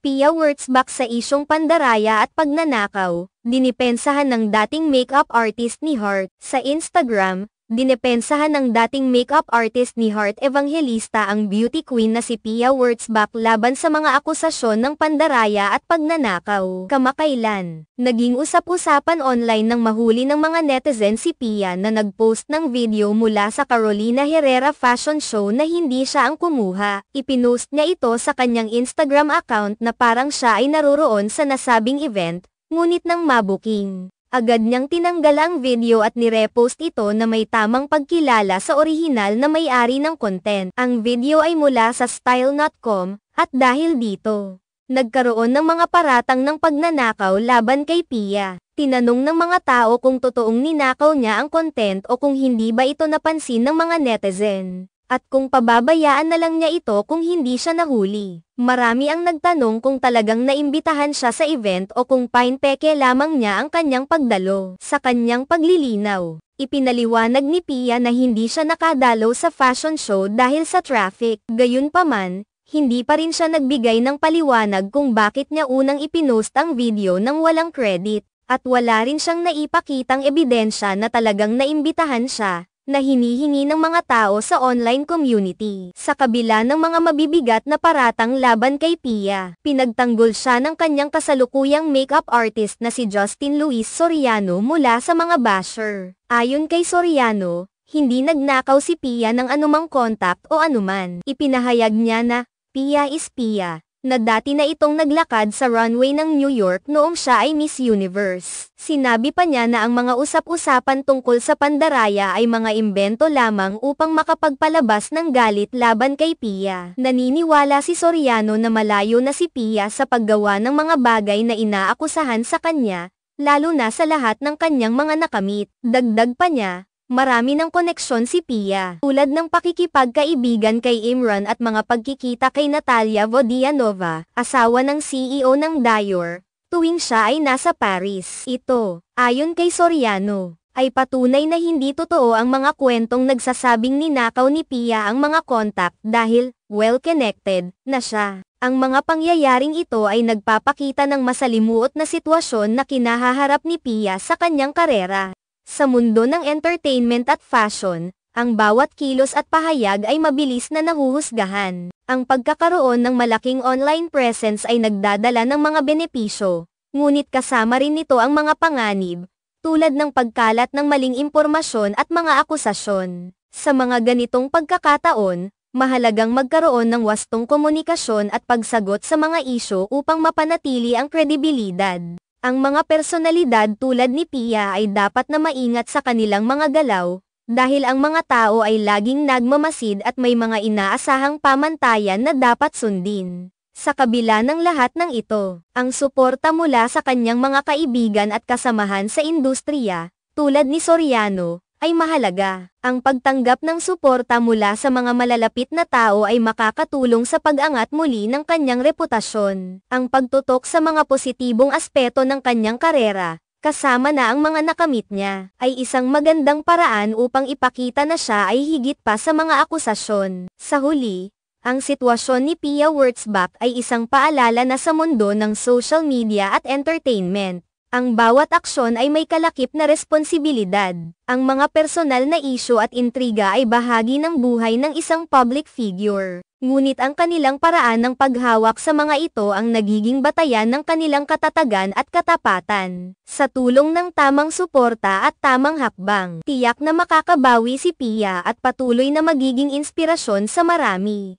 Pia Wurtzbach sa isyong pandaraya at pagnanakaw, dinipensahan ng dating makeup artist ni Heart. Sa Instagram, dinipensahan ng dating makeup artist ni Heart Evangelista ang beauty queen na si Pia Wurtzbach laban sa mga akusasyon ng pandaraya at pagnanakaw. Kamakailan, naging usap-usapan online nang mahuli ng mga netizen si Pia na nagpost ng video mula sa Carolina Herrera fashion show na hindi siya ang kumuha. Ipinost niya ito sa kanyang Instagram account na parang siya ay naroroon sa nasabing event, ngunit nang mabuking, agad niyang tinanggal ang video at nirepost ito na may tamang pagkilala sa orihinal na may-ari ng content. Ang video ay mula sa style.com, at dahil dito, nagkaroon ng mga paratang ng pagnanakaw laban kay Pia. Tinanong ng mga tao kung totoong ninakaw niya ang content o kung hindi ba ito napansin ng mga netizen, at kung pababayaan na lang niya ito kung hindi siya nahuli. Marami ang nagtanong kung talagang naimbitahan siya sa event o kung painpeke lamang niya ang kanyang pagdalo. Sa kanyang paglilinaw, ipinaliwanag ni Pia na hindi siya nakadalo sa fashion show dahil sa traffic. Gayunpaman, hindi pa rin siya nagbigay ng paliwanag kung bakit niya unang ipinost ang video nang walang credit, at wala rin siyang naipakitang ebidensya na talagang naimbitahan siya, na hinihingi ng mga tao sa online community. Sa kabila ng mga mabibigat na paratang laban kay Pia, pinagtanggol siya ng kanyang kasalukuyang makeup artist na si Justin Luis Soriano mula sa mga basher. Ayon kay Soriano, hindi nagnakaw si Pia ng anumang contact o anuman. Ipinahayag niya na, Pia is Pia, na dati na itong naglakad sa runway ng New York noong siya ay Miss Universe. Sinabi pa niya na ang mga usap-usapan tungkol sa pandaraya ay mga imbento lamang upang makapagpalabas ng galit laban kay Pia. Naniniwala si Soriano na malayo na si Pia sa paggawa ng mga bagay na inaakusahan sa kanya, lalo na sa lahat ng kanyang mga nakamit. Dagdag pa niya, marami ng koneksyon si Pia, tulad ng pakikipagkaibigan kay Imran at mga pagkikita kay Natalia Vodianova, asawa ng CEO ng Dior, tuwing siya ay nasa Paris. Ito, ayon kay Soriano, ay patunay na hindi totoo ang mga kwentong nagsasabing ninakaw ni Pia ang mga contact dahil, well-connected, na siya. Ang mga pangyayaring ito ay nagpapakita ng masalimuot na sitwasyon na kinahaharap ni Pia sa kanyang karera. Sa mundo ng entertainment at fashion, ang bawat kilos at pahayag ay mabilis na nahuhusgahan. Ang pagkakaroon ng malaking online presence ay nagdadala ng mga benepisyo, ngunit kasama rin nito ang mga panganib, tulad ng pagkalat ng maling impormasyon at mga akusasyon. Sa mga ganitong pagkakataon, mahalagang magkaroon ng wastong komunikasyon at pagsagot sa mga isyu upang mapanatili ang kredibilidad. Ang mga personalidad tulad ni Pia ay dapat na maingat sa kanilang mga galaw, dahil ang mga tao ay laging nagmamasid at may mga inaasahang pamantayan na dapat sundin. Sa kabila ng lahat ng ito, ang suporta mula sa kanyang mga kaibigan at kasamahan sa industriya, tulad ni Soriano, ay mahalaga. Ang pagtanggap ng suporta mula sa mga malalapit na tao ay makakatulong sa pag-angat muli ng kanyang reputasyon. Ang pagtutok sa mga positibong aspeto ng kanyang karera, kasama na ang mga nakamit niya, ay isang magandang paraan upang ipakita na siya ay higit pa sa mga akusasyon. Sa huli, ang sitwasyon ni Pia Wurtzbach ay isang paalala na sa mundo ng social media at entertainment, ang bawat aksyon ay may kalakip na responsibilidad. Ang mga personal na isyu at intriga ay bahagi ng buhay ng isang public figure. Ngunit ang kanilang paraan ng paghawak sa mga ito ang nagiging batayan ng kanilang katatagan at katapatan. Sa tulong ng tamang suporta at tamang hakbang, tiyak na makakabawi si Pia at patuloy na magiging inspirasyon sa marami.